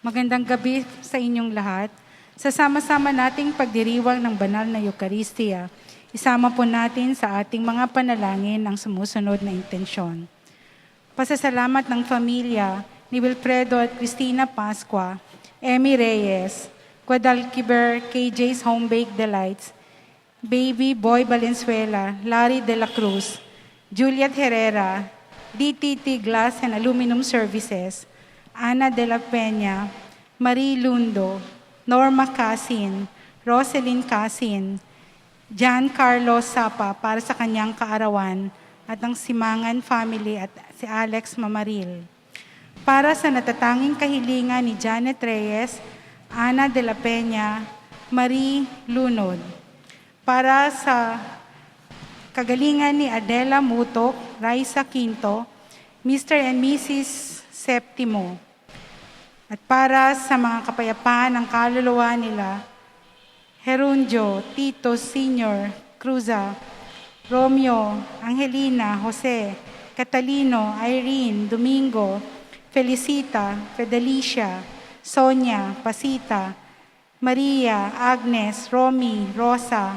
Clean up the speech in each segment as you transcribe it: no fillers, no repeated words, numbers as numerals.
Magandang gabi sa inyong lahat. Sa sama-sama nating pagdiriwang ng banal na Eucharistia, isama po natin sa ating mga panalangin ang sumusunod na intensyon. Pasasalamat ng pamilya ni Wilfredo at Cristina Pascua, Emmy Reyes, Guadalquiver KJ's Home Baked Delights, Baby Boy Valenzuela, Larry De La Cruz, Juliet Herrera, DTT Glass and Aluminum Services, Ana de la Peña, Marie Lundo, Norma Casin, Roselyn Casin, John Carlos Sapa para sa kanyang kaarawan at ang Simangan family at si Alex Mamaril. Para sa natatanging kahilingan ni Janet Reyes, Ana de la Peña, Marie Lunod. Para sa kagalingan ni Adela Mutok, Raisa Quinto, Mr. and Mrs. Septimo. At para sa mga kapayapaan ng kaluluwa nila, Herundio, Tito Sr., Cruza, Romeo, Angelina, Jose, Catalino, Irene, Domingo, Felicita, Fedelicia, Sonia, Pasita, Maria, Agnes, Romy, Rosa,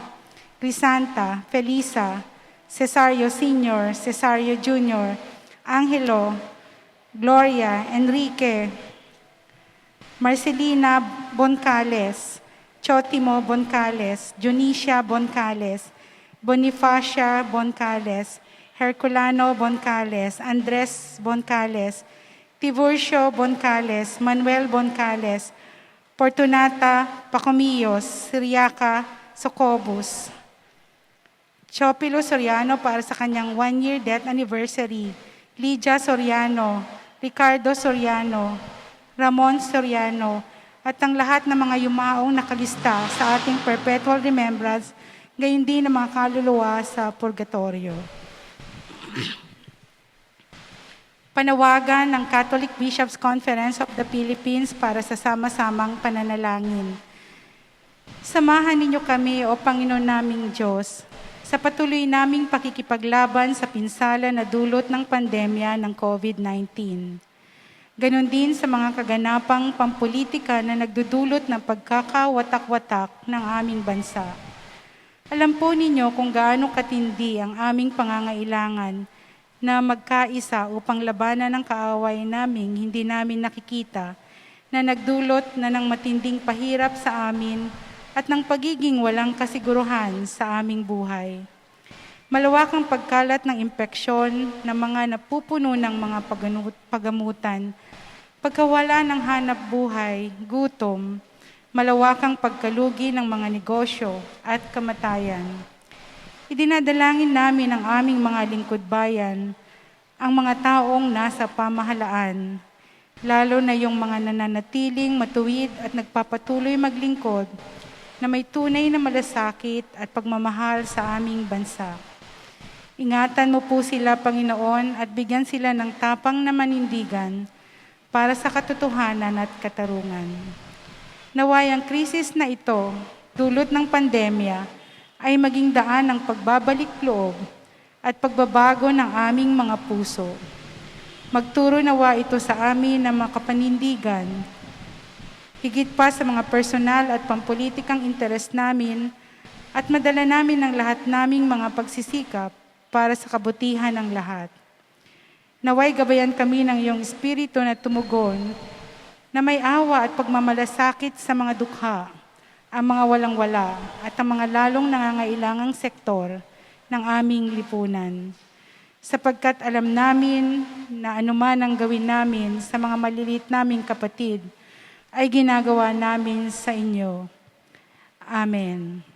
Crisanta, Felisa, Cesario Sr., Cesario Jr., Angelo, Gloria, Enrique, Marcelina Boncales, Chotimo Boncales, Junicia Boncales, Bonifacia Boncales, Herculano Boncales, Andres Boncales, Tiburcio Boncales, Manuel Boncales, Fortunata Pacomillos, Siriaca Socobus, Chopilo Soriano para sa kanyang 1-year death anniversary, Lydia Soriano, Ricardo Soriano, Ramon Soriano, at ang lahat ng mga yumaong nakalista sa ating perpetual remembrance, gayon din ng mga kaluluwa sa purgatorio. Panawagan ng Catholic Bishops' Conference of the Philippines para sa sama-samang pananalangin. Samahan ninyo kami, O Panginoon naming Diyos, sa patuloy naming pakikipaglaban sa pinsala na dulot ng pandemya ng COVID-19. Ganon din sa mga kaganapang pampolitika na nagdudulot ng pagkakawatak-watak ng aming bansa. Alam po ninyo kung gaano katindi ang aming pangangailangan na magkaisa upang labanan ang kaaway naming hindi namin nakikita na nagdulot na ng matinding pahirap sa amin at ng pagiging walang kasiguruhan sa aming buhay. Malawak ang pagkalat ng impeksyon ng mga napupuno ng mga pagamutan, pagkawala ng hanap buhay, gutom, malawakang pagkalugi ng mga negosyo at kamatayan. Idinadalangin namin ang aming mga lingkod bayan, ang mga taong nasa pamahalaan, lalo na yung mga nananatiling matuwid at nagpapatuloy maglingkod na may tunay na malasakit at pagmamahal sa aming bansa. Ingatan mo po sila, Panginoon, at bigyan sila ng tapang na manindigan para sa katotohanan at katarungan. Naway ang krisis na ito, dulot ng pandemya, ay maging daan ng pagbabalik loob at pagbabago ng aming mga puso. Magturo nawa ito sa amin ng mga kapanindigan, higit pa sa mga personal at pampolitikang interes namin, at madala namin ang lahat naming mga pagsisikap para sa kabutihan ng lahat. Naway gabayan kami ng iyong espiritu na tumugon, na may awa at pagmamalasakit sa mga dukha, ang mga walang-wala, at ang mga lalong nangangailangang sektor ng aming lipunan. Sapagkat alam namin na anuman ang gawin namin sa mga maliliit naming kapatid, ay ginagawa namin sa inyo. Amen.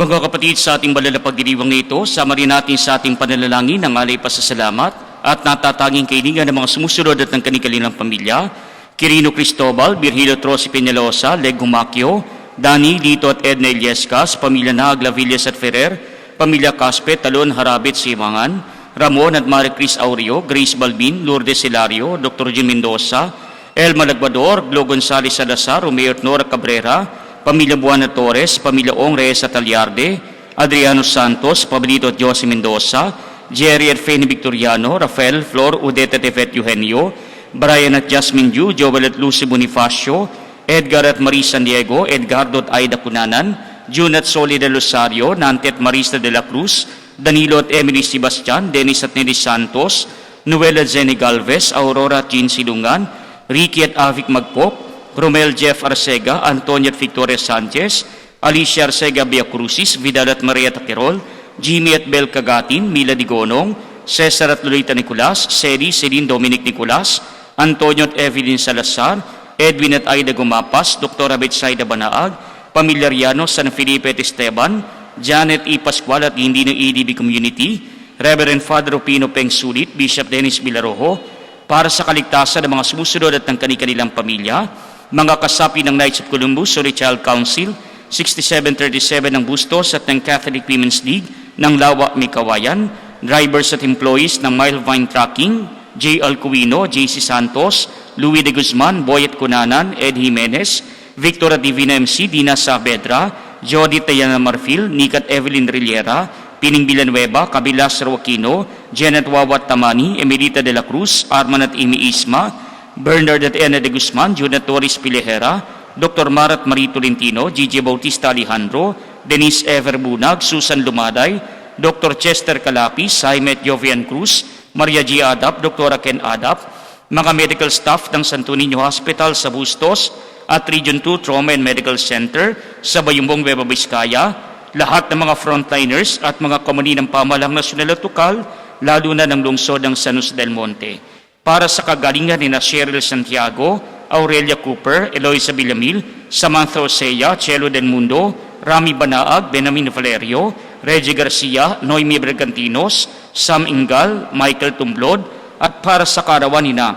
Mga kapatid, sa ating malalapagdiriwang na ito, sama rin natin sa ating panalangin ng alay pasasalamat at natatanging kailangan ng mga sumusunod at ng kanilang pamilya: Quirino Cristobal, Virgilio Trosi Peñalosa, Leg Humacchio, Dani, Lito at Edna Illescas, pamilya Nagla, Villas at Ferrer, pamilya Caspe, Talon, Harabit, Simangan, Ramon at Marie Cris Aureo, Grace Balbin, Lourdes Hilario, Dr. Jim Mendoza, Elma Lagbador, Glo Gonzales Salazar, Romeo at Nora Cabrera, pamilya Buana Torres, pamilya Ong Reyes at Aliarde, Adriano Santos, Pablito at Jose Mendoza, Jerry at Fanny Victoriano, Rafael, Flor, Udeta at Yvette Eugenio, Brian at Jasmine Ju, Joel at Lucy Bonifacio, Edgar at Marie San Diego, Edgardo at Aida Cunanan, June at Soli de Rosario, Nante at Marista de la Cruz, Danilo at Emily Sebastian, Dennis at Nelly Santos, Noel at Zenny Galvez, Aurora at Jean Silungan, Ricky at Avic Magpop, Romel Jeff Arcega, Antonio at Victoria Sanchez, Alicia Arcega Biacrucis, Vidal at Maria Taquerol, Jimmy at Bel Cagatin, Mila Digonong, Cesar at Lolita Nicolas, Seri, Celine Dominic Nicolas, Antonio at Evelyn Salazar, Edwin at Aida Gumapas, Dr. Betsaida Banaag, pamilya Riano, San Felipe at Esteban, Janet E. Pascual at hindi ng EDB Community, Reverend Father Opino Peng Sulit, Bishop Dennis Villarojo, para sa kaligtasan ng mga sumusunod at ng kanilang pamilya, mga kasapi ng Knights of Columbus, Sorry Child Council, 6737 ng Bustos at ng Catholic Women's League ng Lawa, Mikawayan, drivers at employees ng Mile Vine Trucking, J. Alcuino, J.C. Santos, Louis de Guzman, Boyet Cunanan, Ed Jimenez, Victor at Divina MC, Dina Saavedra, Jody Tayana Marfil, Nick at Evelyn Rillera, Pining Villanueva, Cabilas Roquino, Janet Wawat Tamani, Emelita de la Cruz, Arman at Amy Isma, Bernard at Ena de Guzman, Juna Torres Pilejera, Dr. Marat Marie Tolentino, Gigi Bautista Alejandro, Denise Ever Bunag, Susan Lumaday, Dr. Chester Calapis, Jaime Jovian Cruz, Maria G. Adap, Dr. Ken Adap, mga medical staff ng Santo Niño Hospital sa Bustos at Region 2 Trauma and Medical Center sa Bayumbong, Nueva Vizcaya, lahat ng mga frontliners at mga komuni ng pamahalang nasyonal at lokal, lalo na ng lungsod ng San Jose del Monte. Para sa kagalingan ni Cheryl Santiago, Aurelia Cooper, Eloisa Villamil, Samantha Osea, Chelo del Mundo, Rami Banaag, Benjamin Valerio, Reggie Garcia, Noemi Bergantinos, Sam Ingal, Michael Tumblod, at para sa karawan nina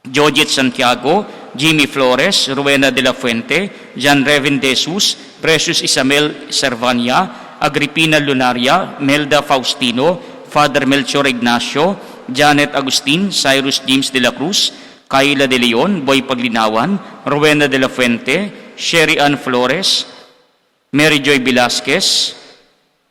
Georgette Santiago, Jimmy Flores, Rowena de la Fuente, John Revin De Jesus, Precious Isabel Servania, Agripina Lunaria, Melda Faustino, Father Melchor Ignacio, Janet Agustin, Cyrus James de la Cruz, Kayla de Leon, Boy Paglinawan, Rowena de la Fuente, Sherry Ann Flores, Mary Joy Velasquez,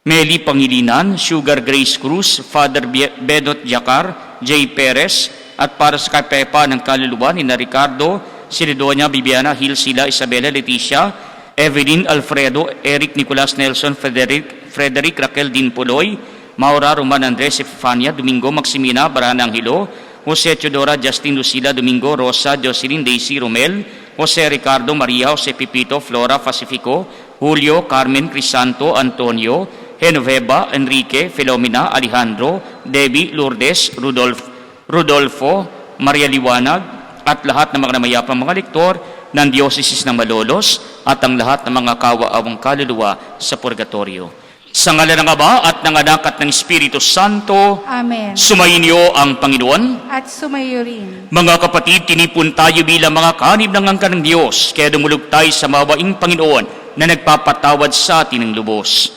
Meli Pangilinan, Sugar Grace Cruz, Father Bedot Jacar, J. Perez, at para sa kapepa ng kaluluwa ni na Ricardo, Sidonia, Bibiana, Hilsila, Isabela, Leticia, Evelyn, Alfredo, Eric, Nicolas, Nelson, Frederick, Raquel Din Puloy, Maura, Roman, Andres, Efifania, Domingo, Maximina, Barana Angelo, Jose Teodora, Justin, Lucila, Domingo, Rosa, Jocelyn, Daisy, Romel, Jose Ricardo, Maria, Jose Pipito, Flora, Pacifico, Julio, Carmen, Crisanto, Antonio, Genoveva, Enrique, Filomena, Alejandro, Debbie, Lourdes, Rodolfo, Maria Liwanag, at lahat ng mga namayapang mga lektor ng Diocese ng Malolos at ang lahat ng mga kawaawang kaluluwa sa purgatorio. Sa ngalan ng Ama at ng Anak at ng Espiritu Santo, Amen. sumainyo ang Panginoon. At sumayo rin. Mga kapatid, tinipon tayo bilang mga kanib ng angkan ng Diyos, kaya dumulog tayo sa mawaing Panginoon na nagpapatawad sa atin ng lubos.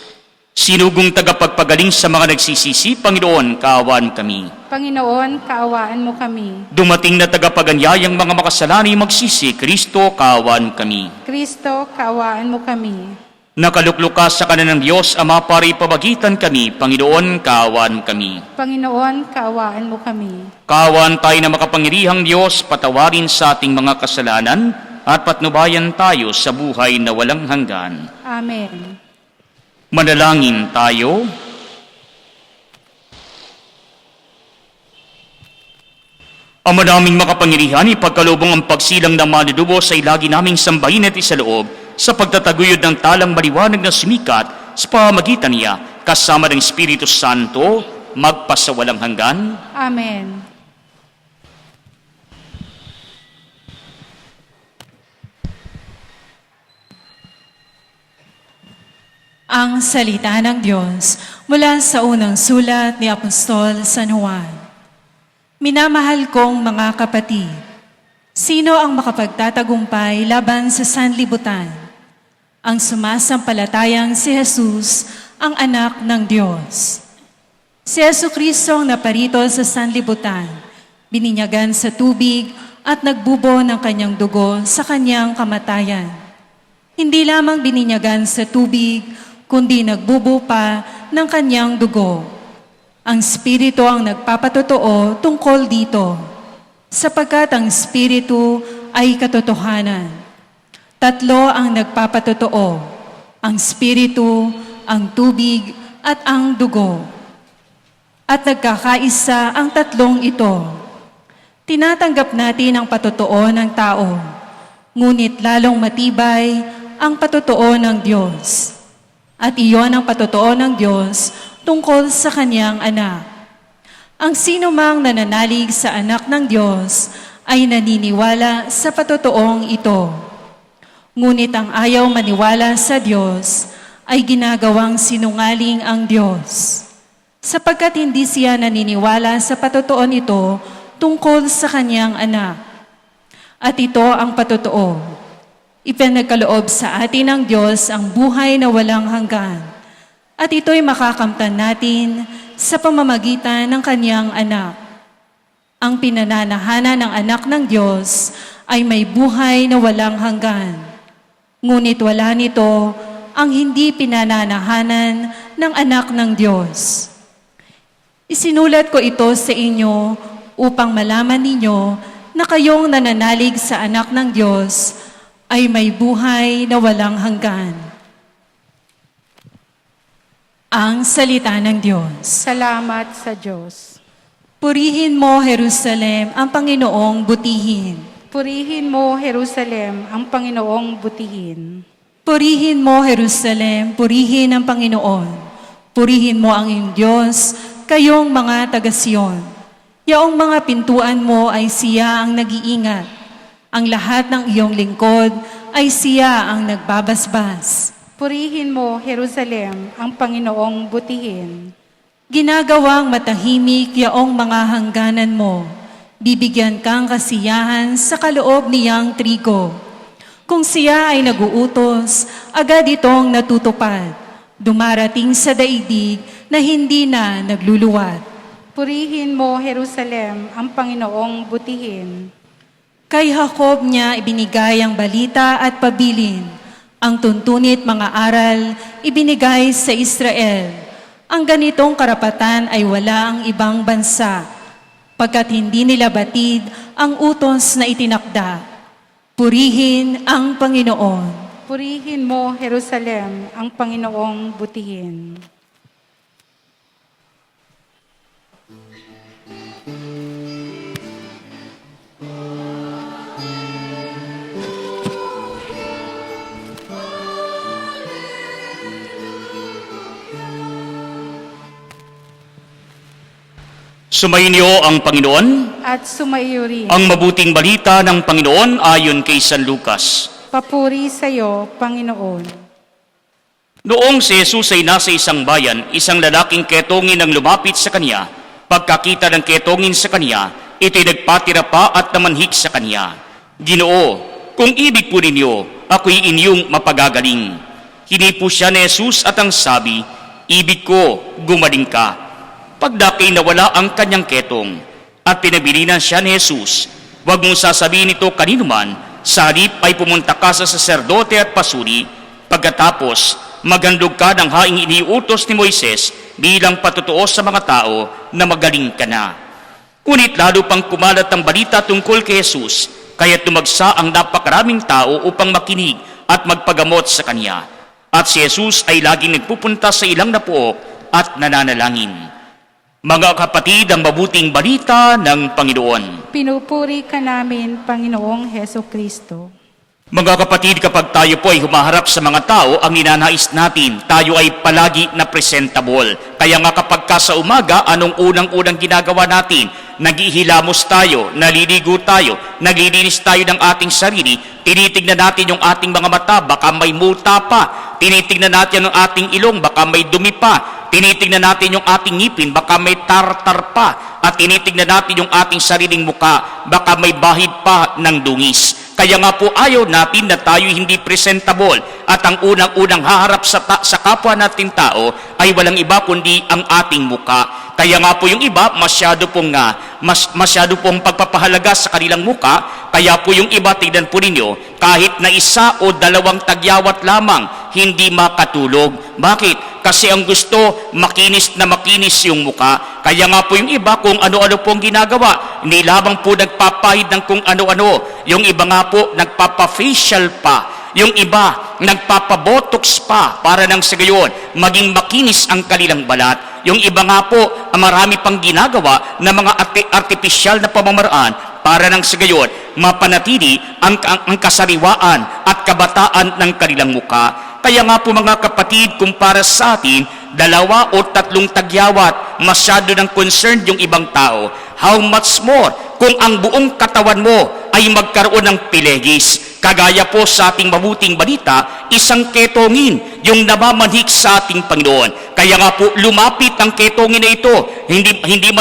Sinugong tagapagpagaling sa mga nagsisisi, Panginoon, kaawaan kami. Panginoon, kaawaan mo kami. Dumating na tagapaganyayang mga makasalani magsisi, Kristo, kaawaan kami. Kristo, kaawaan mo kami. Nakaluklukas sa kanan ng Diyos, Ama, para ipamagitan kami, Panginoon, kaawaan kami. Panginoon, kaawaan mo kami. Kaawaan tayo na makapangyarihang Diyos, patawarin sa ating mga kasalanan at patnubayan tayo sa buhay na walang hanggan. Amen. Manalangin tayo. Ama naming makapangyarihan, ipagkalubong ang pagsilang ng manudubo sa ilagi naming sambahin at isaloob sa pagtataguyod ng talang maliwanag na sumikat sa pamamagitan niya, kasama ng Espiritu Santo, magpasawalang hanggan. Amen. Ang salita ng Diyos mula sa unang sulat ni Apostol San Juan. Minamahal kong mga kapatid, sino ang makapagtatagumpay laban sa sanlibutan? Ang sumasampalatayang si Jesus, ang anak ng Diyos. Si Jesucristo ang naparito sa sanlibutan, bininyagan sa tubig at nagbubo ng kanyang dugo sa kanyang kamatayan. Hindi lamang bininyagan sa tubig, kundi nagbubo pa ng kanyang dugo. Ang Espiritu ang nagpapatotoo tungkol dito, sapagkat ang Espiritu ay katotohanan. Tatlo ang nagpapatotoo, ang Espiritu, ang tubig, at ang dugo. At nagkakaisa ang tatlong ito. Tinatanggap natin ang patotoo ng tao, ngunit lalong matibay ang patotoo ng Diyos. At iyon ang patotoo ng Diyos tungkol sa Kanyang anak. Ang sinumang nananalig sa anak ng Diyos ay naniniwala sa patotoong ito. Ngunit ang ayaw maniwala sa Diyos ay ginagawang sinungaling ang Diyos, sapagkat hindi siya naniniwala sa patotoo nito tungkol sa Kanyang anak. At ito ang patotoo. Ipinagkaloob sa atin ng Diyos ang buhay na walang hanggan. At ito'y makakamtan natin sa pamamagitan ng Kanyang anak. Ang pinananahanan ng anak ng Diyos ay may buhay na walang hanggan. Ngunit wala nito ang hindi pinananahanan ng anak ng Diyos. Isinulat ko ito sa inyo upang malaman ninyo na kayong nananalig sa anak ng Diyos ay may buhay na walang hanggan. Ang salita ng Diyos. Salamat sa Diyos. Purihin mo, Jerusalem, ang Panginoong butihin. Purihin mo, Jerusalem, ang Panginoong butihin. Purihin mo, Jerusalem, purihin ang Panginoon. Purihin mo ang iyong Diyos, kayong mga taga-Siyon. Yaong mga pintuan mo ay siya ang nag-iingat. Ang lahat ng iyong lingkod ay siya ang nagbabasbas. Purihin mo, Jerusalem, ang Panginoong butihin. Ginagawang matahimik yaong mga hangganan mo. Bibigyan kang kasiyahan sa kaloob niyang trigo. Kung siya ay naguutos, agad itong natutupad. Dumarating sa daigdig na hindi na nagluluwat. Purihin mo, Jerusalem, ang Panginoong butihin. Kay Jacob niya ibinigay ang balita at pabilin. Ang tuntunit mga aral ibinigay sa Israel. Ang ganitong karapatan ay wala ang ibang bansa, pagkat hindi nila batid ang utos na itinakda. Purihin ang Panginoon. Purihin mo, Jerusalem, ang Panginoong butihin. Sumainyo ang Panginoon. At sumaiyo rin. Ang mabuting balita ng Panginoon ayon kay San Lucas. Papuri sa iyo, Panginoon. Noong si Jesus ay nasa isang bayan, isang lalaking ketongin ang lumapit sa kanya. Pagkakita ng ketongin sa kanya, ito'y nagpatira pa at namanhik sa kanya. Ginoo, kung ibig po ninyo, ako'y inyong mapagagaling. Hinipo siya ni Jesus at ang sabi, ibig ko, gumaling ka. Pagdaki nawala ang kanyang ketong at pinabilinan siya ni Jesus, huwag mong sasabihin ito kanino man, sa halip ay pumunta ka sa saserdote at pasuri, pagkatapos maghandog ka ng haing iniutos ni Moises bilang patotoo sa mga tao na magaling ka na. Ngunit lalo pang kumalat ang balita tungkol kay Jesus, kaya't tumagsa ang napakaraming tao upang makinig at magpagamot sa kanya. At si Jesus ay laging nagpupunta sa ilang napuok at nananalangin. Mga kapatid, ang mabuting balita ng Panginoon. Pinupuri ka namin, Panginoong Heso Kristo. Mga kapatid, kapag tayo po ay humaharap sa mga tao, ang ninanais natin, tayo ay palagi na presentable. Kaya nga kapag ka sa umaga, anong unang-unang ginagawa natin? naghihilamos tayo, naliligo tayo, naglilinis tayo ng ating sarili, tinitignan natin yung ating mga mata, baka may muta pa, tinitignan natin yung ating ilong, baka may dumi pa, tinitignan natin yung ating ngipin, baka may tartar pa, at tinitignan natin yung ating sariling muka, baka may bahid pa ng dungis. Kaya nga po ayaw natin na tayo hindi presentable at ang unang-unang haharap sa kapwa natin tao ay walang iba kundi ang ating muka. Kaya nga po yung iba masyado pong pagpapahalaga sa kanilang muka, kaya po yung iba, tignan po ninyo, kahit na isa o dalawang tagyawat lamang, hindi makatulog. Bakit? Kasi ang gusto, makinis na makinis yung muka. Kaya nga po yung iba, kung ano-ano pong ginagawa, hindi lamang po nagpapahid ng kung ano-ano. Yung iba nga po, nagpapa-facial pa. Yung iba, nagpapabotox pa para nang sa gayon, maging makinis ang kanilang balat. Yung iba nga po, marami pang ginagawa na mga artificial na pamamaraan para nang sa gayon, mapanatili ang kasariwaan at kabataan ng kanilang muka. Kaya nga po mga kapatid, kung para sa atin, 2 o 3 tagyawat, masyado ng concerned yung ibang tao. How much more kung ang buong katawan mo ay magkaroon ng pilegis? Kagaya po sa ating mabuting balita, isang ketongin yung namamanhik sa ating Panginoon. Kaya nga po lumapit ang ketongin na ito. Hindi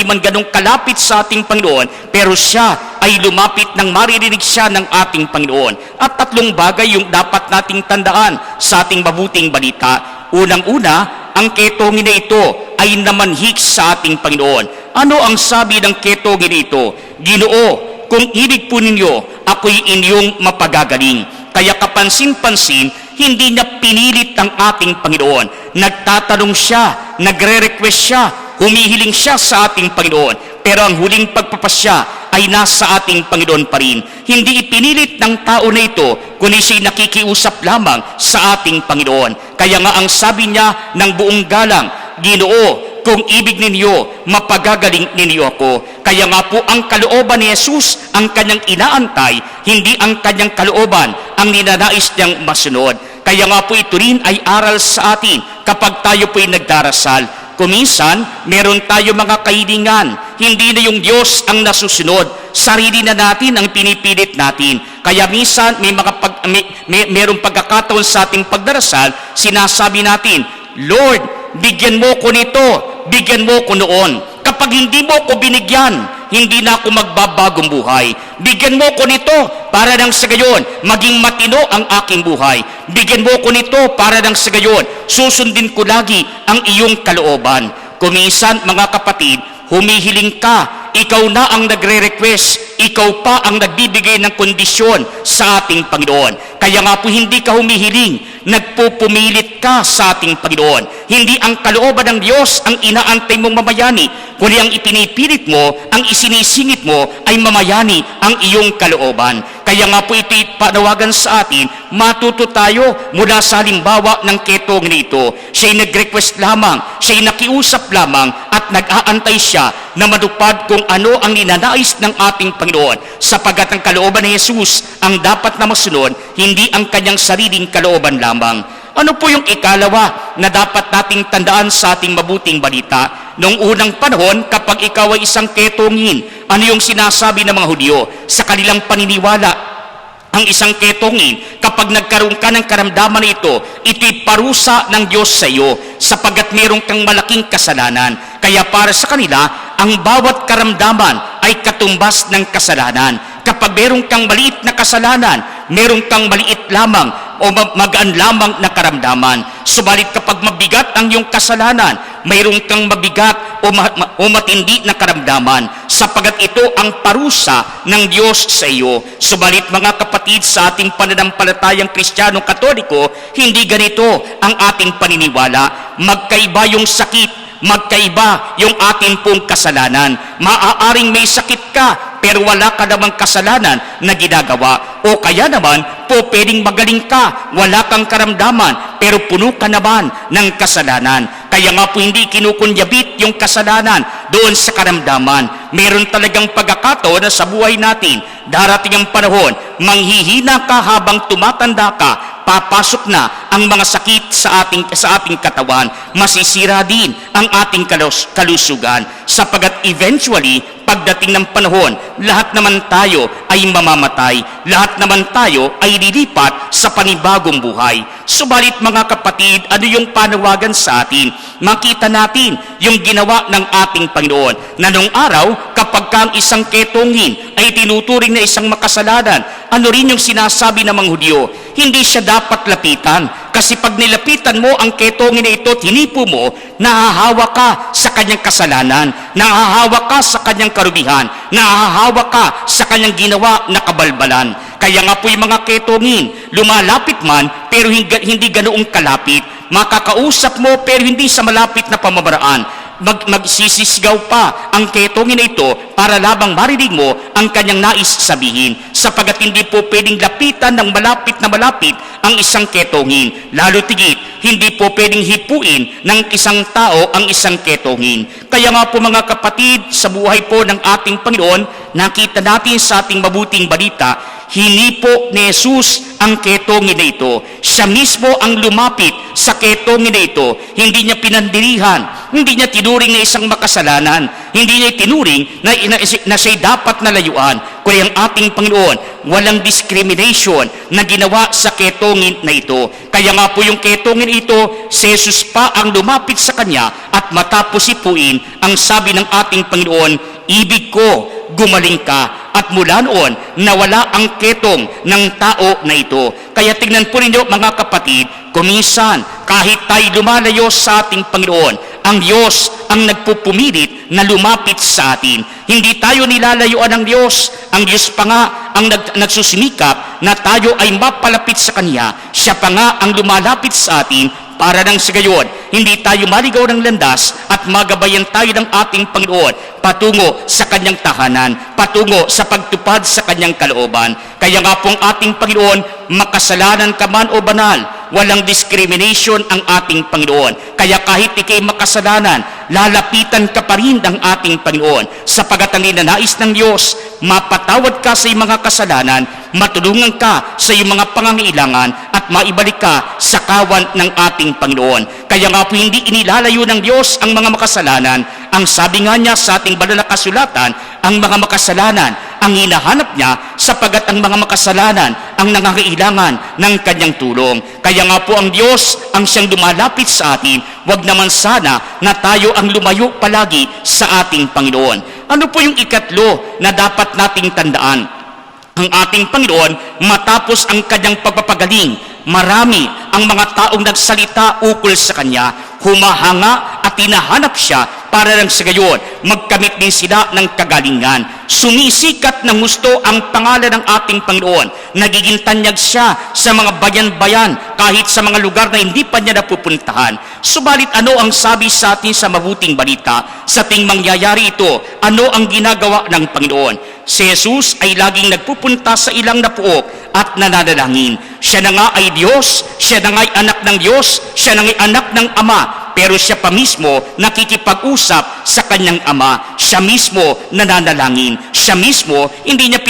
man ganong kalapit sa ating Panginoon, pero siya ay lumapit nang maririnig siya ng ating Panginoon. At 3 bagay yung dapat nating tandaan sa ating mabuting balita. Unang-una, ang ketongin na ito ay namanhik sa ating Panginoon. Ano ang sabi ng ketongin na ito? Ginoo, kung ibig po ninyo, ako'y inyong mapagagaling. Kaya kapansin-pansin, hindi niya pinilit ang ating Panginoon. Nagtatanong siya, nagre-request siya, humihiling siya sa ating Panginoon. Pero ang huling pagpapasya ay nasa ating Panginoon pa rin. Hindi ipinilit ng tao na ito, kundi siya'y nakikiusap lamang sa ating Panginoon. Kaya nga ang sabi niya ng buong galang, Ginoo, kung ibig ninyo, mapagagaling ninyo ako. Kaya nga po ang kalooban ni Jesus ang kanyang inaantay, hindi ang kanyang kalooban ang ninanais niyang masunod. Kaya nga po ito rin ay aral sa atin kapag tayo po'y nagdarasal. Kuminsan, meron tayo mga kahilingan. Hindi na yung Diyos ang nasusunod. Sarili na natin ang pinipilit natin. Kaya minsan, merong pagkakataon sa ating pagdarasal, sinasabi natin, Lord, bigyan mo ko nito, bigyan mo ko noon. Kapag hindi mo ko binigyan, hindi na ako magbabagong buhay. Bigyan mo ko nito para nang sa gayon, maging matino ang aking buhay. Bigyan mo ko nito para nang sa gayon, susundin ko lagi ang iyong kalooban. Kuminsan, mga kapatid, humihiling ka, ikaw na ang nagre-request, ikaw pa ang nagbibigay ng kondisyon sa ating Panginoon. Kaya nga po hindi ka humihiling, nagpupumilit ka sa ating Panginoon. Hindi ang kalooban ng Diyos ang inaantay mong mamayani, kundi ang ipinipilit mo, ang isinisingit mo ay mamayani ang iyong kalooban. Kaya nga po ito'y panawagan sa atin, matuto tayo mula sa halimbawa ng ketong nito. Siya'y nag-request lamang, siya'y nakiusap lamang at nag-aantay siya na matupad kung ano ang ninanais ng ating Panginoon. Sapagat ang kalooban ni Jesus ang dapat na masunod, hindi ang kanyang sariling kalooban lamang. Ano po yung ikalawa na dapat nating tandaan sa ating mabuting balita? Noong unang panahon, kapag ikaw ay isang ketongin, ano yung sinasabi ng mga Hudyo? Sa kanilang paniniwala, ang isang ketongin, kapag nagkaroon ka ng karamdaman na ito'y parusa ng Diyos sa iyo, sapagat meron kang malaking kasalanan. Kaya para sa kanila, ang bawat karamdaman ay katumbas ng kasalanan. Kapag meron kang maliit na kasalanan, meron kang maliit lamang o magaan lamang na karamdaman. Subalit kapag mabigat ang iyong kasalanan, mayroon kang mabigat o matindi na karamdaman, sapagat ito ang parusa ng Diyos sa iyo. Subalit mga kapatid, sa ating pananampalatayang Kristiyanong Katoliko, hindi ganito ang ating paniniwala. Magkaiba yung sakit, magkaiba yung ating pong kasalanan. Maaaring may sakit ka, pero wala ka namang kasalanan na ginagawa. O kaya naman, pwedeng magaling ka, wala kang karamdaman, pero puno ka naman ng kasalanan. Kaya nga po hindi kinukunyabit yung kasalanan doon sa karamdaman. Meron talagang pagkakataon na sa buhay natin, darating ang panahon, manghihina ka habang tumatanda ka, papasok na ang mga sakit sa ating katawan. Masisira din ang ating kalusugan, sapagat eventually, pagdating ng panahon, lahat naman tayo ay mamamatay. Lahat naman tayo ay lilipat sa panibagong buhay. Subalit mga kapatid, ano yung panawagan sa atin? Makita natin yung ginawa ng ating Panginoon na nung araw, kapag ang isang ketongin ay tinuturing na isang makasalanan, ano rin yung sinasabi ng mga Hudyo? Hindi siya dapat lapitan. Kasi pag nilapitan mo ang ketongin na ito, tinipo mo, nahahawa ka sa kanyang kasalanan, nahahawa ka sa kanyang karubihan, nahahawa ka sa kanyang ginawa na kabalbalan. Kaya nga po yung mga ketongin, lumalapit man pero hindi ganoong kalapit. Makakausap mo pero hindi sa malapit na pamamaraan. Magsisisgaw pa ang ketongin na ito para labang marinig mo ang kanyang nais sabihin, sapagat hindi po pwedeng lapitan ng malapit na malapit ang isang ketongin. Lalo tigit, hindi po pwedeng hipuin ng isang tao ang isang ketongin. Kaya nga po mga kapatid, sa buhay po ng ating Panginoon, nakita natin sa ating mabuting balita, hinipo ni Jesus ang ketongin na ito. Siya mismo ang lumapit sa ketongin na ito. Hindi niya pinandirihan, hindi niya tinuring na isang makasalanan, hindi niya tinuring na siya'y dapat na layuan. Kundi ang ating Panginoon, walang discrimination na ginawa sa ketongin na ito. Kaya nga po yung ketongin ito, si Jesus pa ang lumapit sa kanya at matapos sipuin, ang sabi ng ating Panginoon, ibig ko, gumaling ka. At mula noon, nawala ang ketong ng tao na ito. Kaya tingnan po ninyo mga kapatid, kuminsan, kahit tayo lumalayo sa ating Panginoon, ang Diyos ang nagpupumilit na lumapit sa atin. Hindi tayo nilalayuan ng Diyos. Ang Diyos pa nga ang nagsusumikap na tayo ay mapalapit sa Kanya. Siya pa nga ang lumalapit sa atin para nang sa gayon, hindi tayo maligaw ng landas at magabayan tayo ng ating Panginoon patungo sa kanyang tahanan, patungo sa pagtupad sa kanyang kalooban. Kaya nga pong ating Panginoon, makasalanan ka man o banal, walang discrimination ang ating Panginoon. Kaya kahit ikay makasalanan, lalapitan ka pa rin ng ating Panginoon. Sapagat ang ninanais ng Diyos, mapatawad ka sa iyong mga kasalanan, matulungan ka sa iyong mga pangangailangan, at maibalik ka sa kawan ng ating Panginoon. Kaya nga po hindi inilalayo ng Diyos ang mga makasalanan. Ang sabi nga niya sa ating banal na kasulatan, ang mga makasalanan ang hinahanap niya, sapagat ang mga makasalanan ang nangangailangan ng kanyang tulong. Kaya nga po ang Diyos ang siyang lumalapit sa atin. Wag naman sana na tayo ang lumayo palagi sa ating Panginoon. Ano po yung ikatlo na dapat nating tandaan? Ang ating Panginoon, matapos ang kanyang pagpapagaling, marami ang mga taong nagsalita ukol sa Kanya, humahanga at hinahanap siya para lang sa gayon, magkamit din sila ng kagalingan. Sumisikat ng gusto ang pangalan ng ating Panginoon. Nagiging tanyag siya sa mga bayan-bayan, kahit sa mga lugar na hindi pa niya napupuntahan. Subalit ano ang sabi sa atin sa mabuting balita? Sa ting mangyayari ito, ano ang ginagawa ng Panginoon? Si Jesus ay laging nagpupunta sa ilang napuok at nananalangin. Siya na nga ay Diyos, siya na nga ay anak ng Diyos, siya na nga ay anak ng Ama, pero siya pa mismo nakikipag-usap sa kanyang Ama. Siya mismo nananalangin. Siya mismo hindi niya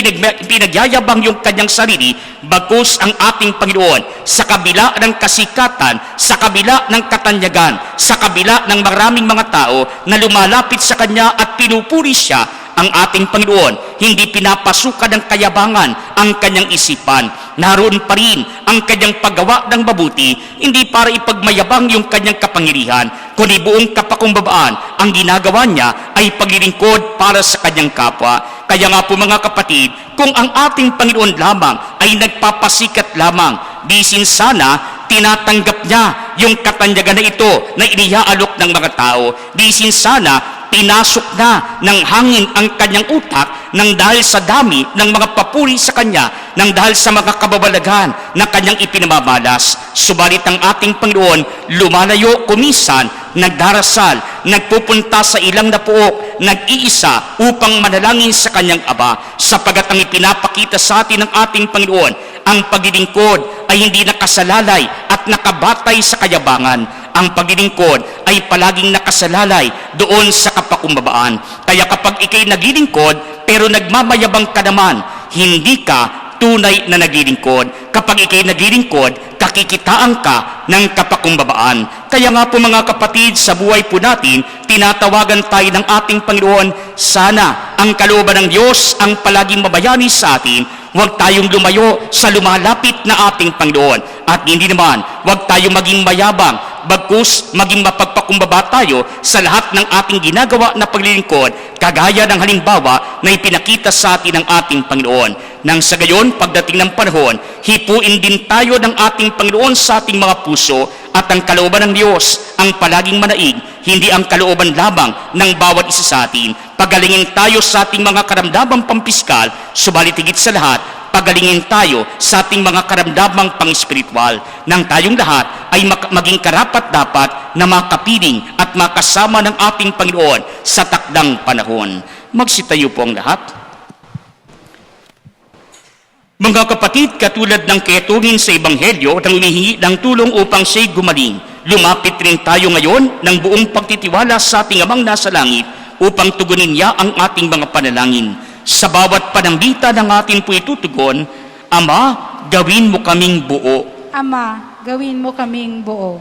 pinagyayabang yung kanyang sarili, bagkus ang ating Panginoon sa kabila ng kasikatan, sa kabila ng katanyagan, sa kabila ng maraming mga tao na lumalapit sa kanya at pinupuri siya, ang ating Panginoon, hindi pinapasukan ng kayabangan ang kanyang isipan. Naroon pa rin ang kanyang paggawa ng mabuti, hindi para ipagmayabang yung kanyang kapangyarihan, kundi buong kapakumbabaan ang ginagawa niya ay paglilingkod para sa kanyang kapwa. Kaya nga po mga kapatid, kung ang ating Panginoon lamang ay nagpapasikat lamang, bisin sana tinatanggap niya yung katanyagan na ito na inihaalok ng mga tao. Bisin sana pinasok na ng hangin ang kanyang utak nang dahil sa dami ng mga papuri sa kanya, nang dahil sa mga kababalaghan na kanyang ipinamamalas. Subalit ang ating Panginoon, lumalayo kumisan, nagdarasal, nagpupunta sa ilang napuok, nag-iisa upang manalangin sa kanyang Ama, sapagat ang ipinapakita sa atin ng ating Panginoon, ang paglilingkod ay hindi nakasalalay at nakabatay sa kayabangan. Ang paglilingkod ay palaging nakasalalay doon sa kapakumbabaan. Kaya kapag ikay naglilingkod pero nagmamayabang ka naman, hindi ka tunay na naglilingkod. Kapag ikay naglilingkod, nagkakikitaan ka ng kapakumbabaan. Kaya nga po mga kapatid, sa buhay po natin, tinatawagan tayo ng ating Panginoon, sana ang kalooban ng Diyos ang palaging mabayani sa atin. Huwag tayong lumayo sa lumalapit na ating Panginoon. At hindi naman, huwag tayong maging mayabang, bagkus maging mapagpakumbaba tayo sa lahat ng ating ginagawa na paglilingkod, kagaya ng halimbawa na ipinakita sa atin ng ating Panginoon. Nang sa gayon, pagdating ng panahon, hipuin din tayo ng ating Panginoon sa ating mga puso, at ang kalooban ng Diyos ang palaging manaig, hindi ang kalooban lamang ng bawat isa sa atin. Pagalingin tayo sa ating mga karamdamang pampiskal, subalit higit sa lahat, pagalingin tayo sa ating mga karamdamang pang-espiritual, nang tayong lahat ay maging karapat-dapat na makapiling at makasama ng ating Panginoon sa takdang panahon. Magsitayo po ang lahat. Mga kapatid, katulad ng ketungin sa Ebanghelyo nang humihingi ng tulong upang siya'y gumaling, lumapit rin tayo ngayon ng buong pagtitiwala sa ating Amang nasa langit upang tugunin niya ang ating mga panalangin. Sa bawat pananglita ng atin po itutugon, Ama, gawin mo kaming buo. Ama, gawin mo kaming buo.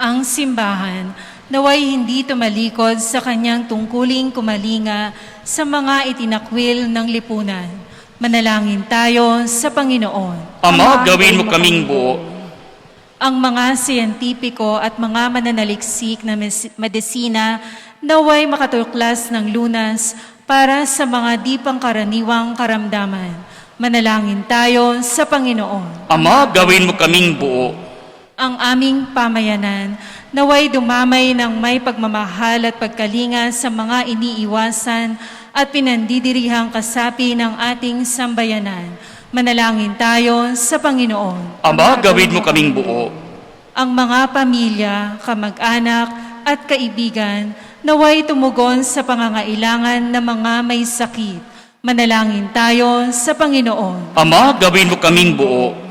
Ang simbahan naway hindi tumalikod sa kanyang tungkuling kumalinga sa mga itinakwil ng lipunan. Manalangin tayo sa Panginoon. Ama, gawin mo kaming buo. Ang mga siyentipiko at mga mananaliksik na medisina naway makatuklas ng lunas para sa mga di pangkaraniwang karamdaman. Manalangin tayo sa Panginoon. Ama, gawin mo kaming buo. Ang aming pamayanan naway dumamay ng may pagmamahal at pagkalinga sa mga iniiwasan at pinandidirihang kasapi ng ating sambayanan. Manalangin tayo sa Panginoon. Ama, gawin mo kaming buo. Ang mga pamilya, kamag-anak at kaibigan naway tumugon sa pangangailangan ng mga may sakit. Manalangin tayo sa Panginoon. Ama, gawin mo kaming buo.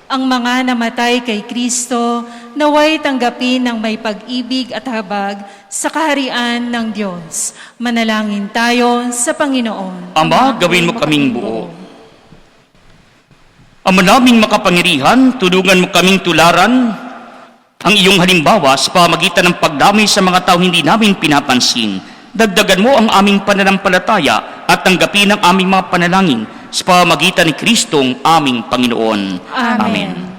Ang mga namatay kay Kristo naway tanggapin ng may pag-ibig at habag sa kaharian ng Diyos. Manalangin tayo sa Panginoon. Ama, gawin mo kaming buo. Ama naming makapangyarihan, tulungan mo kaming tularan ang iyong halimbawa sa pamagitan ng pagdamay sa mga tao hindi namin pinapansin. Dagdagan mo ang aming pananampalataya at tanggapin ang aming mga panalangin sa pamagitan ni Kristong aming Panginoon. Amen.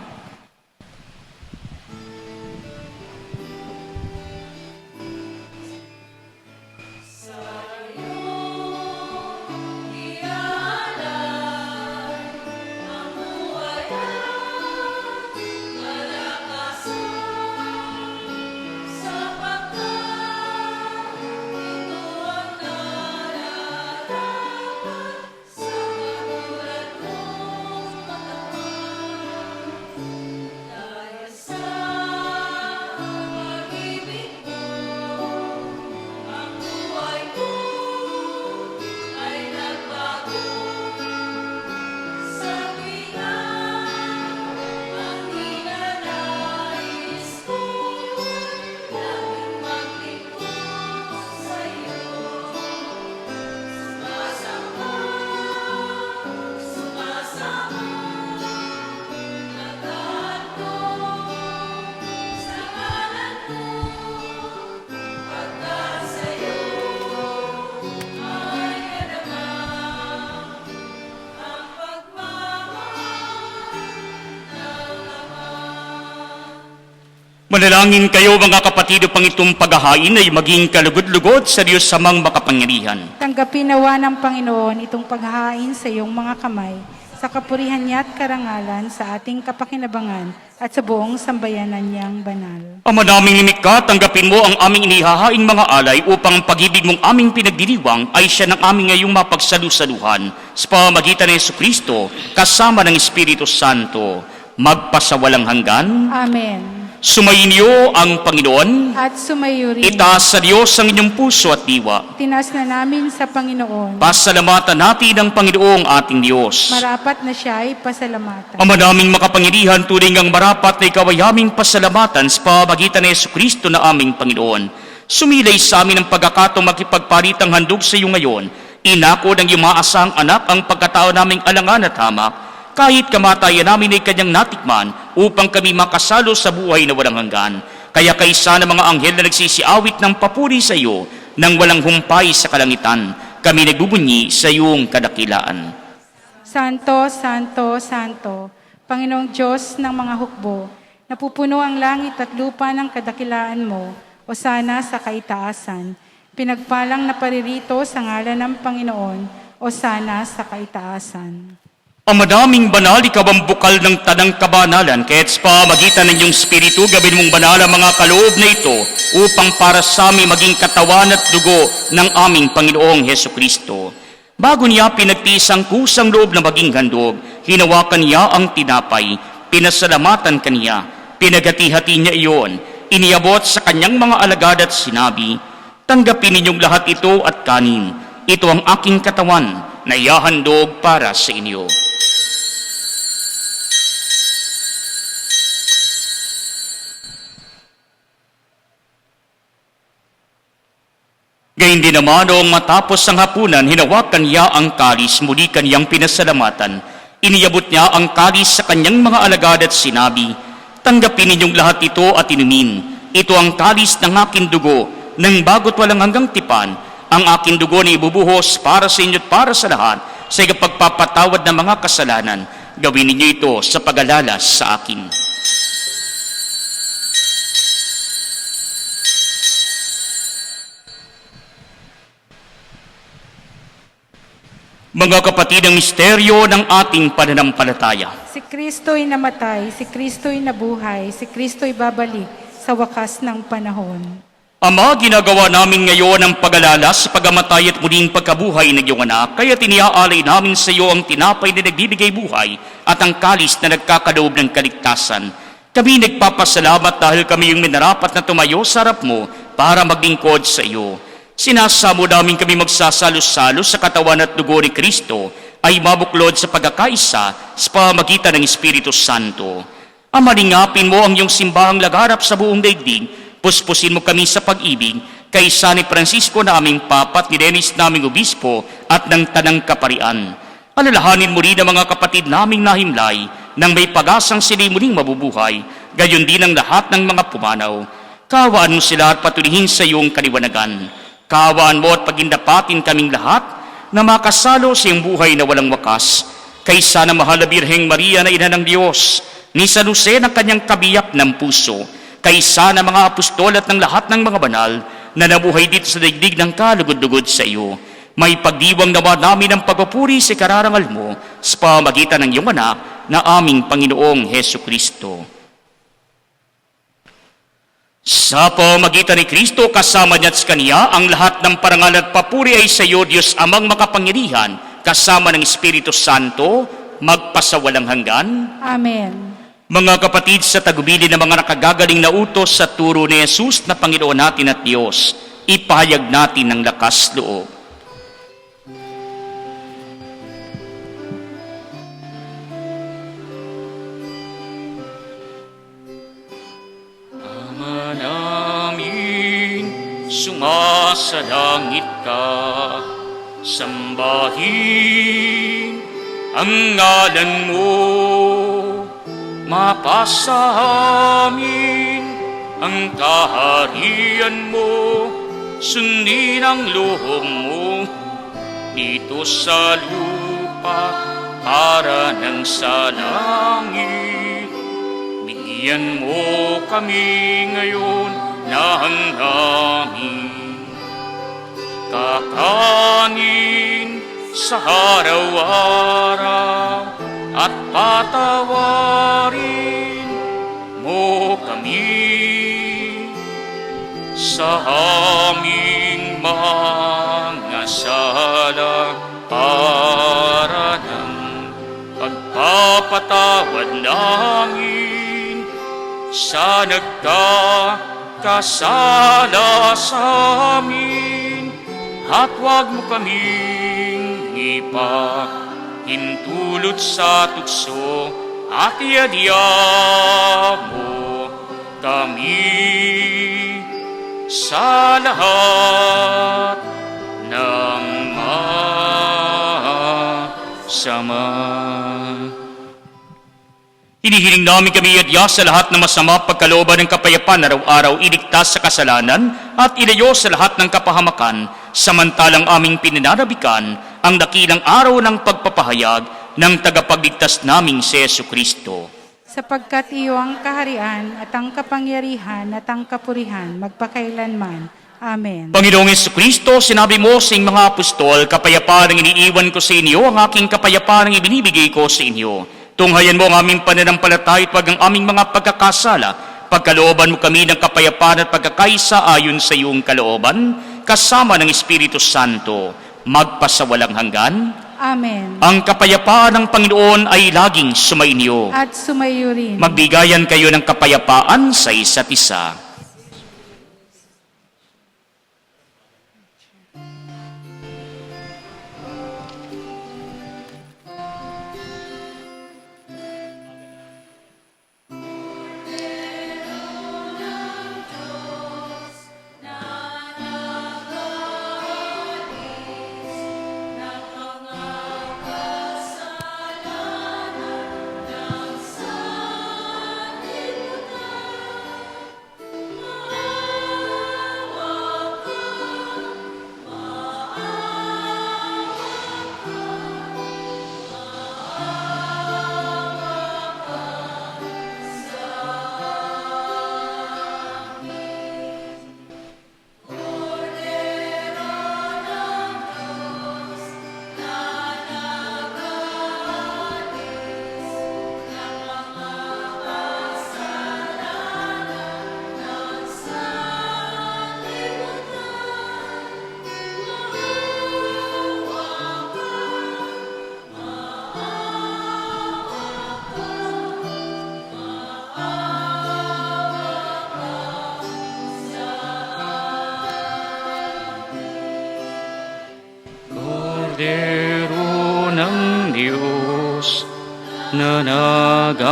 Manalangin kayo mga kapatid upang itong paghahain ay maging kalugod-lugod sa Diyos samang makapangyarihan. Tanggapin nawa ng Panginoon itong paghahain sa iyong mga kamay, sa kapurihan niya at karangalan sa ating kapakinabangan at sa buong sambayanan niyang banal. Ama naming lumikha, tanggapin mo ang aming inihahaing mga alay upang ang pag-ibig mong aming pinagdiriwang ay siya ng aming ngayong mapagsalusaluhan sa pamamagitan ng Jesucristo kasama ng Espiritu Santo magpasawalang hanggan. Amen. Sumainyo ang Panginoon. At sumayo rin. Itaas sa Diyos ang inyong puso at diwa. Tinas na namin sa Panginoon. Pasalamatan natin ang Panginoong ating Diyos. Marapat na siya ay pasalamatan. Ama naming makapangyarihan, turing ang marapat na ikaw ay aming pasalamatan sa pamamagitan ng Jesucristo na aming Panginoon. Sumilay sa amin ang pagkakataong makipagparitang handog sa iyo ngayon. Inako ng iyong maasang anak ang pagkatao naming alangan at hamak. Kahit kamatayan namin ay kanyang natikman upang kami makasalo sa buhay na walang hanggan. Kaya kaysa ng mga anghel na nagsisiawit ng papuri sa iyo, nang walang humpay sa kalangitan, kami nagbubunyi sa iyong kadakilaan. Santo, Santo, Santo, Panginoong Diyos ng mga hukbo, napupuno ang langit at lupa ng kadakilaan mo, o sana sa kaitaasan. Pinagpalang na paririto sa ngalan ng Panginoon, o sana sa kaitaasan. Ang madaming banal, ikaw ang bukal ng tanang kabanalan, kaya't sa pamagitan ng iyong Espiritu, gawin mong banal ang mga kaloob na ito, upang para sa amin maging katawan at dugo ng aming Panginoong Heso Kristo. Bago niya pinagtiis ang kusang loob na maging handog, hinawakan niya ang tinapay, pinasalamatan kaniya, pinagati-hati niya iyon, iniabot sa kanyang mga alagad at sinabi, tanggapin ninyong lahat ito at kanin. Ito ang aking katawan na ihahandog para sa inyo. Gayun din naman noong matapos ang hapunan, hinawakan niya ang kalis, muli kaniyang pinasalamatan. Iniabot niya ang kalis sa kanyang mga alagad at sinabi, tanggapin ninyong lahat ito at inumin. Ito ang kalis ng aking dugo, ng bago't walang hanggang tipan, ang aking dugo na ibubuhos para sa inyo at para sa lahat, sa pagpapatawad ng mga kasalanan. Gawin ninyo ito sa pag-alala sa akin. Mga kapatid, ang misteryo ng ating pananampalataya. Si Kristo'y namatay, si Kristo'y nabuhay, si Kristo'y babalik sa wakas ng panahon. Ama, ginagawa namin ngayon ang pag-alala sa pagamatay at muling pagkabuhay ng iyong anak, kaya tiniaalay namin sa iyo ang tinapay na nagbibigay buhay at ang kalis na nagkakaloob ng kaligtasan. Kami nagpapasalamat dahil kami yung minarapat na tumayo sa harap mo para maglingkod sa iyo. Sinasamo namin kami magsasalo-salo sa katawan at dugo ni Kristo ay mabuklod sa pagkakaisa sa pamagitan ng Espiritu Santo. Ama, lingapin mo ang iyong simbahang lagarap sa buong daigdig, puspusin mo kami sa pag-ibig, kaysa ni Francisco na aming Papa at ni Dennis naming Obispo at ng Tanang Kaparian. Alalahanin mo rin ang mga kapatid naming nahimlay nang may pag-asang sila'y muling mabubuhay, gayon din ang lahat ng mga pumanaw. Kaawaan mo sila at patuloyin sa iyong kaliwanagan. Kaawaan mo at pagindapatin kaming lahat na makasalo sa iyong buhay na walang wakas, kaysa na mahal na Birheng Maria na Ina ng Diyos, ni San Jose ng kanyang kabiyak ng puso, kaysa na mga apostol at ng lahat ng mga banal na nabuhay dito sa daigdig ng kalugod-lugod sa iyo. May pagdiwang naman namin ang pagpupuri sa kararangal mo sa pamagitan ng iyong anak na aming Panginoong Heso Kristo. Sa pamagitan ni Kristo, kasama niya at sa Kaniya, ang lahat ng parangal at papuri ay sa iyo, Diyos Amang makapangyarihan, kasama ng Espiritu Santo, magpasawalang hanggan. Amen. Mga kapatid, sa tagubili ng mga nakagagaling na utos sa turo ni Jesus na Panginoon natin at Diyos, ipahayag natin ng lakas loob. Ama namin, sumasalangit ka, sambahin ang ngalan mo. Mapasa amin ang kaharian mo, sundin ang loob mo dito sa lupa para nang sa langit. Bigyan mo kami ngayon ng aming kakanin sa araw-araw, at patawarin mo kami sa aming mga sala para ng pagpapatawad namin sa nagkakasala sa amin, at huwag mo kaming hintulot sa tukso, at iadya mo kami sa lahat ng masama. Hinihiling namin kami iadya sa lahat ng masama pagkalooban ng kapayapaan araw-araw, iligtas sa kasalanan at ilayo sa lahat ng kapahamakan, samantalang aming pinananabikan ang dakilang araw ng pagpapahayag ng tagapagligtas naming si Jesucristo. Sapagkat iyo ang kaharian at ang kapangyarihan at ang kapurihan magpakailanman. Amen. Panginoong Jesucristo, sinabi mo sa iyong mga apostol, kapayapaan ang iniiwan ko sa inyo, ang aking kapayapaan ang ibinibigay ko sa inyo. Tunghayan mo ang aming pananampalataya at wag ang aming mga pagkakasala. Pagkalooban mo kami ng kapayapaan at pagkakaisa ayon sa iyong kalooban, kasama ng Espiritu Santo, magpasawalang hanggan. Amen. Ang kapayapaan ng Panginoon ay laging sumainyo. At sumayo rin. Magbigayan kayo ng kapayapaan sa isa't isa. Kordero ng Diyos na nag-alis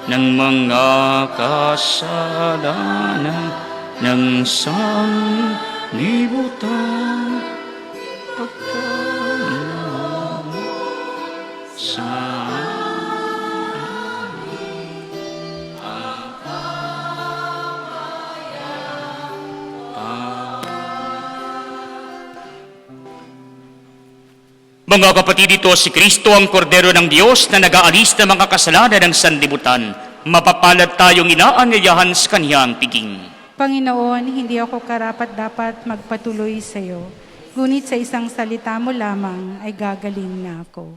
ng mga kasalanan ng sanlibutan, pagkaroon sa Mga kapatid, ito si Kristo ang Kordero ng Diyos na nag-aalis ng mga kasalanan ng sanlibutan. Mapapalad tayong inaanyayahan sa kaniyang piging. Panginoon, hindi ako karapat-dapat magpatuloy sa iyo. Ngunit sa isang salita mo lamang ay gagaling na ako.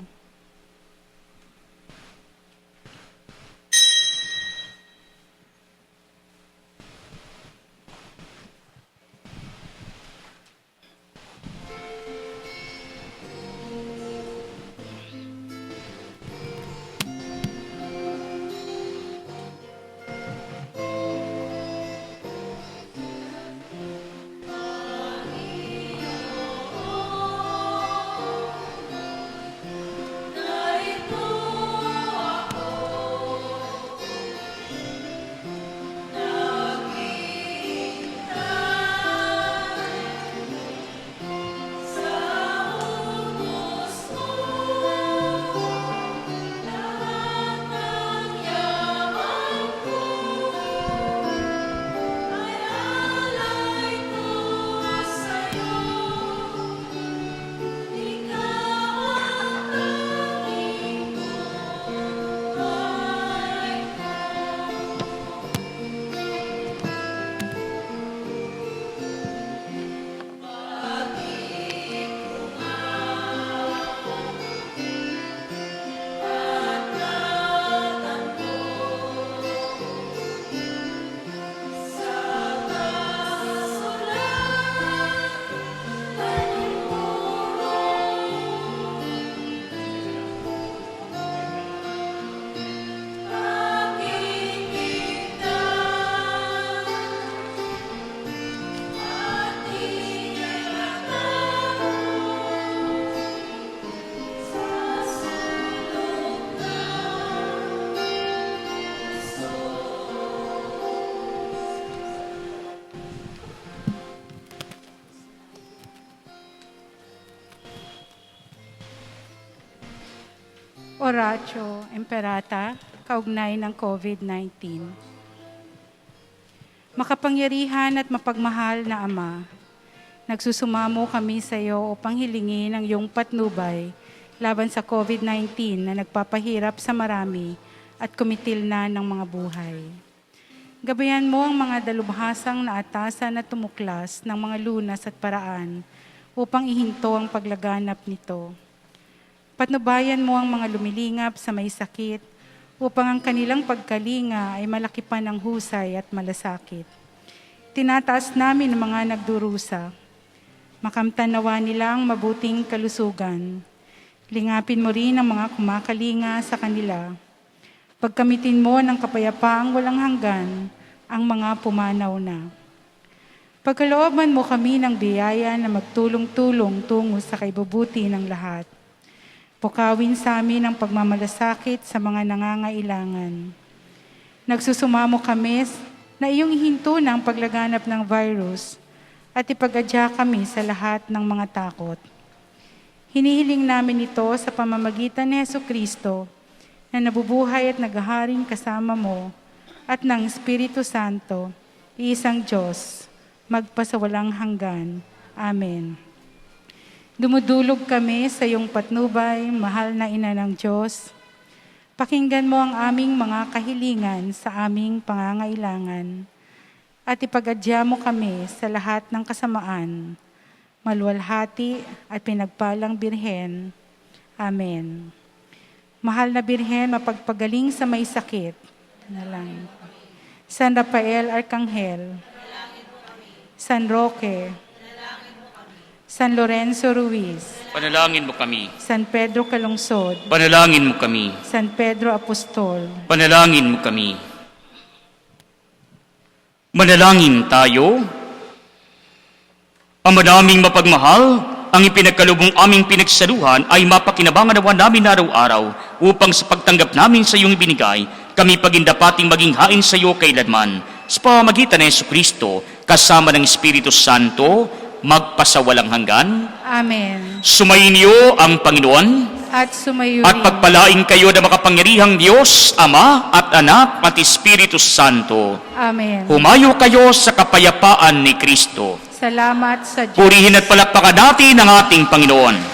Oratio Imperata, kaugnay ng COVID-19. Makapangyarihan at mapagmahal na Ama, nagsusumamo kami sa iyo upang hilingin ang iyong patnubay laban sa COVID-19 na nagpapahirap sa marami at kumitil na ng mga buhay. Gabayan mo ang mga dalubhasang naatasan at tumuklas ng mga lunas at paraan upang ihinto ang paglaganap nito. Patnubayan mo ang mga lumilingap sa may sakit upang ang kanilang pagkalinga ay malaki pa ng husay at malasakit. Tinataas namin ang mga nagdurusa. Makamtanawa nila ang mabuting kalusugan. Lingapin mo rin ang mga kumakalinga sa kanila. Pagkamitin mo ng kapayapaang walang hanggan ang mga pumanaw na. Pagkalooban mo kami ng biyaya na magtulong-tulong tungo sa kaibubuti ng lahat. Pukawin sa amin ang pagmamalasakit sa mga nangangailangan. Nagsusumamo kami na iyong ihinto ng paglaganap ng virus at ipag-adya kami sa lahat ng mga takot. Hinihiling namin ito sa pamamagitan ni Jesucristo na nabubuhay at naghaharing kasama mo at ng Espiritu Santo, iisang Diyos, magpasawalang hanggan. Amen. Dumudulog kami sa iyong patnubay, mahal na Ina ng Diyos. Pakinggan mo ang aming mga kahilingan sa aming pangangailangan at ipag-adya mo kami sa lahat ng kasamaan, maluwalhati at pinagpalang Birhen. Amen. Mahal na Birhen, mapagpagaling sa may sakit. Dalangin po. San Rafael Arcangel, San Roque, San Lorenzo Ruiz, Panalangin mo kami. San Pedro Calungsod, Panalangin mo kami. San Pedro Apostol, Panalangin mo kami. Manalangin tayo. Ama naming mapagmahal, ang ipinagkalubong aming pinagsaluhan ay mapakinabangan nawa namin araw-araw upang sa pagtanggap namin sa iyong binigay, kami pagindapating maging hain sa iyo kailanman. Sa pamamagitan ng Jesucristo, kasama ng Espiritu Santo, magpasawalang hanggan. Amen. Sumayin niyo ang Panginoon At sumayo at rin. pagpalain kayo na makapangyarihang Diyos, Ama at Anak at Espiritu Santo. Amen. Humayo kayo sa kapayapaan ni Kristo. Salamat sa Diyos. Purihin at palakpakan natin ang ating Panginoon.